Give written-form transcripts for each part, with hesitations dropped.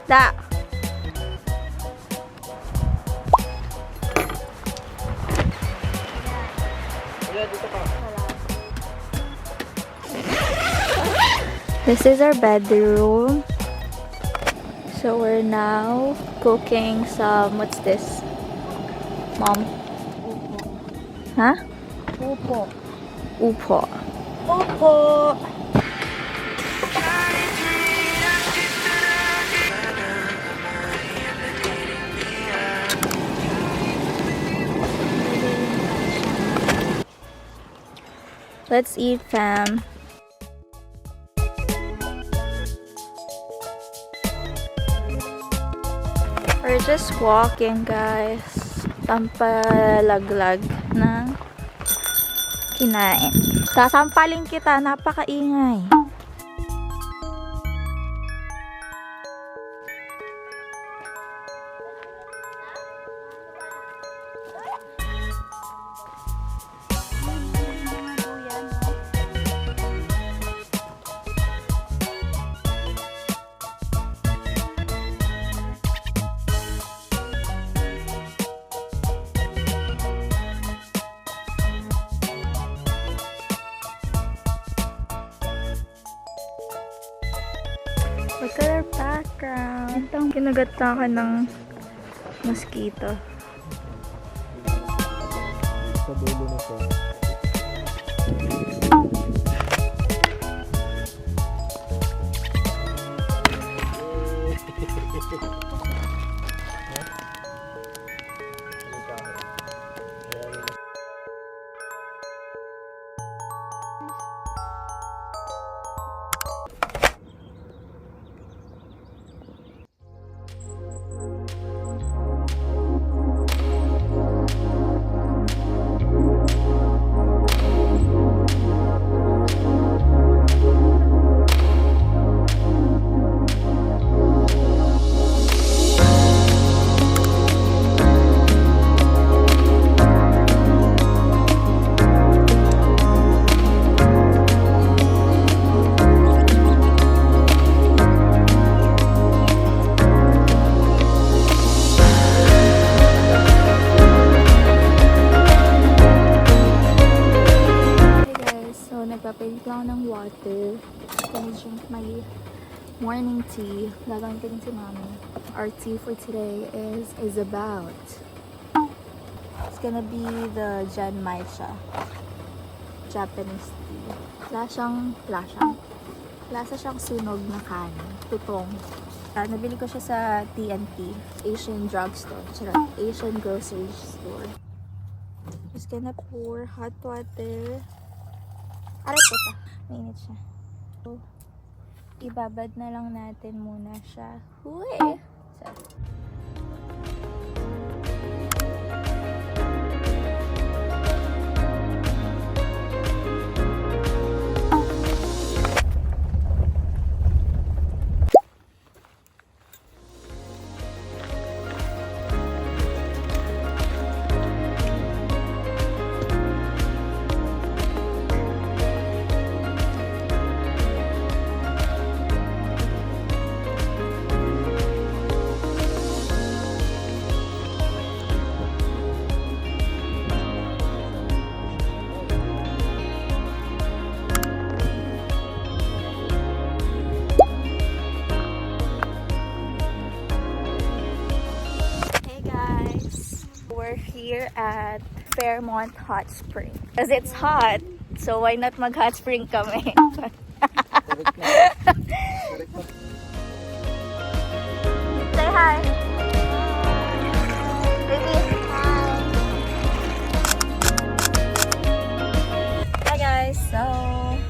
Da. This is our bedroom. So we're now cooking some, what's this? Mom? Huh? Upo. Upo. Upo. Let's eat, fam. We're just walking, guys. Pampalaglag ng kinain. Sasampalin kita, napakaingay. Look at our background. Itong kinagat na ako ng mosquito. Sa dulo na to. Nagpapalit lang ako ng water. Gonna drink my morning tea. Gagawin ko din si Mami. Our tea for today is about. It's gonna be the Janmaicha Japanese tea. Lasa siyang sunog na kanin. Tutong. Nabili ko siya sa TNT, Asian drugstore. Charot, Asian grocery store. Just gonna pour hot water. Aray po ta. Mainit siya. So, ibabad na lang natin muna siya. Huy! So, we're here at Fairmont Hot Spring. Because it's hot, so why not mag-hot spring kami? Say hi! Baby! Hi guys! So,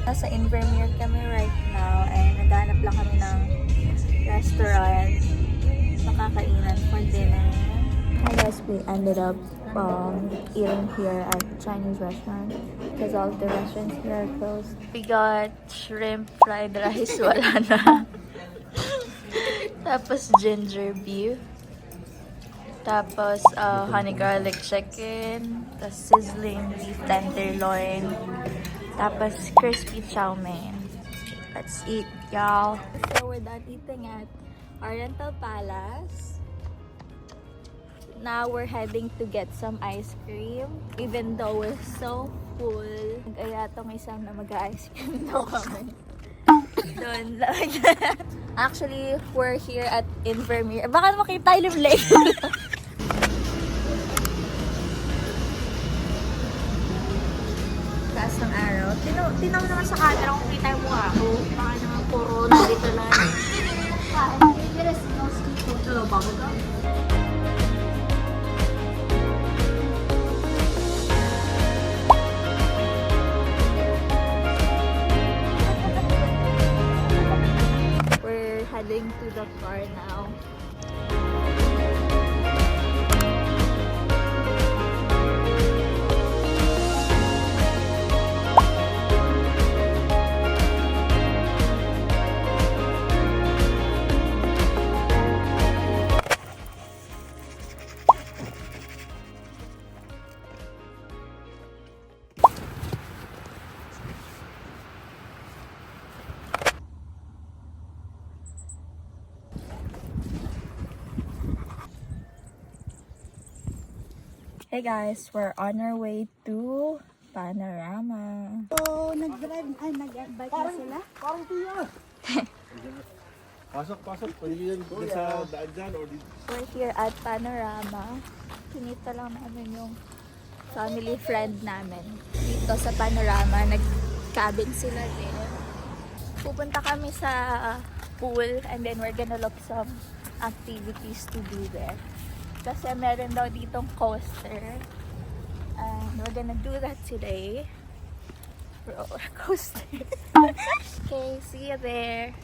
nasa Invermere kami right now and naghanap lang kami ng restaurant makakainan for dinner. Hi guys, we ended up eating here at Chinese restaurant because all of the restaurants here are closed. We got shrimp fried rice, wala na. Tapos ginger beef. Tapos honey garlic chicken. Tapos sizzling beef tenderloin. Tapos crispy chow mein. Let's eat, y'all. So we're done eating at Oriental Palace. Now we're heading to get some ice cream. Even though we're so full. Kaya itong isang na mag-ice cream daw kami. Doon lang. Actually, we're here at Invermere. Baka makita yung lake. Taas ng araw. Tinaw naman sa camera kung kita yung mukha ko. Baka naman puro dito lang. Ito, bago ka? We're heading to the car now. Hey guys, we're on our way to Panorama. So, nag-drive, nag-bike na sila? Parang tiya! Pasok. Pwede yan sa daan dyan or dito. We're here at Panorama. Kinita lang namin yung family friend namin. Dito sa Panorama, nag-cabin sila din. Pupunta kami sa pool and then we're gonna look some activities to do there. Kasi meron daw ditong coaster. And we're gonna do that today. Roller coaster. Okay, see you there.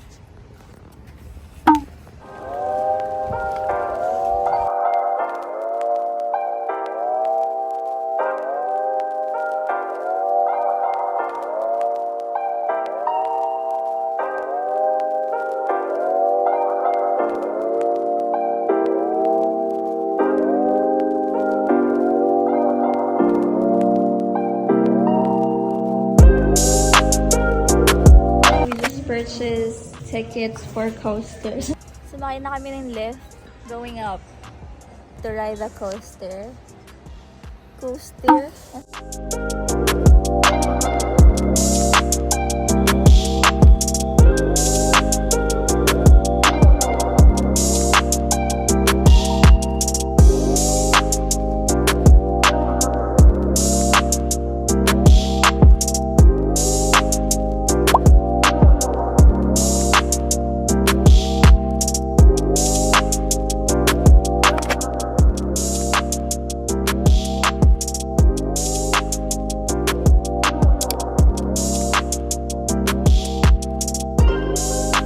Purchase tickets for coasters. Sumakay na kami ng lift going up to ride the coaster.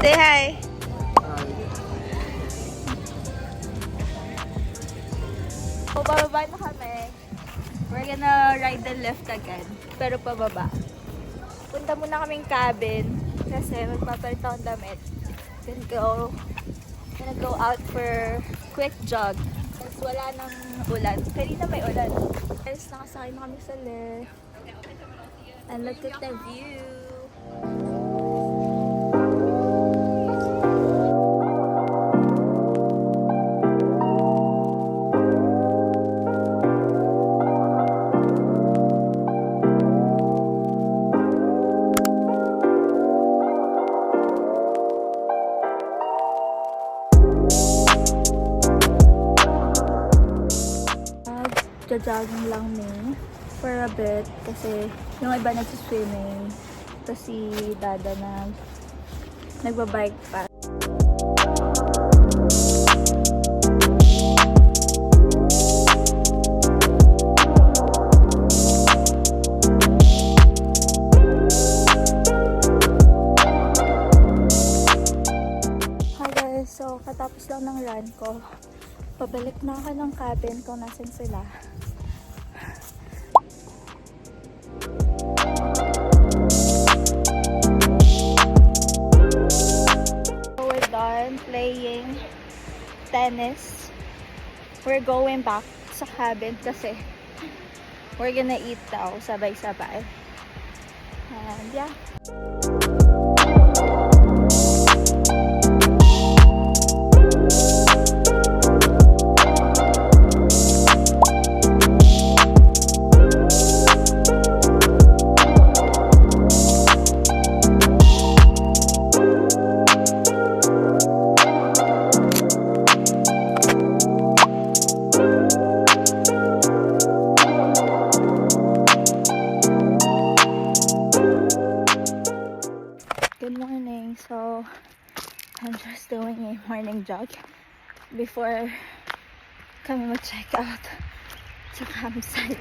Say hi! O, bababa na kami. We're gonna ride the lift again. Pero pababa. Punta muna kaming cabin kasi magpapalit akong damit. Gonna go out for quick jog. Kasi wala nang ulan. Kanina may ulan. Guys, nakasakay na kami sa lift. And look at the view. Jogging lang me for a bit kasi yung iba nagsiswimming. Ito si Dada na nagbabike pa. Hi guys, so katapos lang ng run ko. Pabalik na ako ng cabin kung nasan sila. We're done playing tennis. We're going back sa cabin kasi we're gonna eat daw sabay-sabay. And yeah. morning. So, I'm just doing a morning jog before kami mag-check out sa campsite.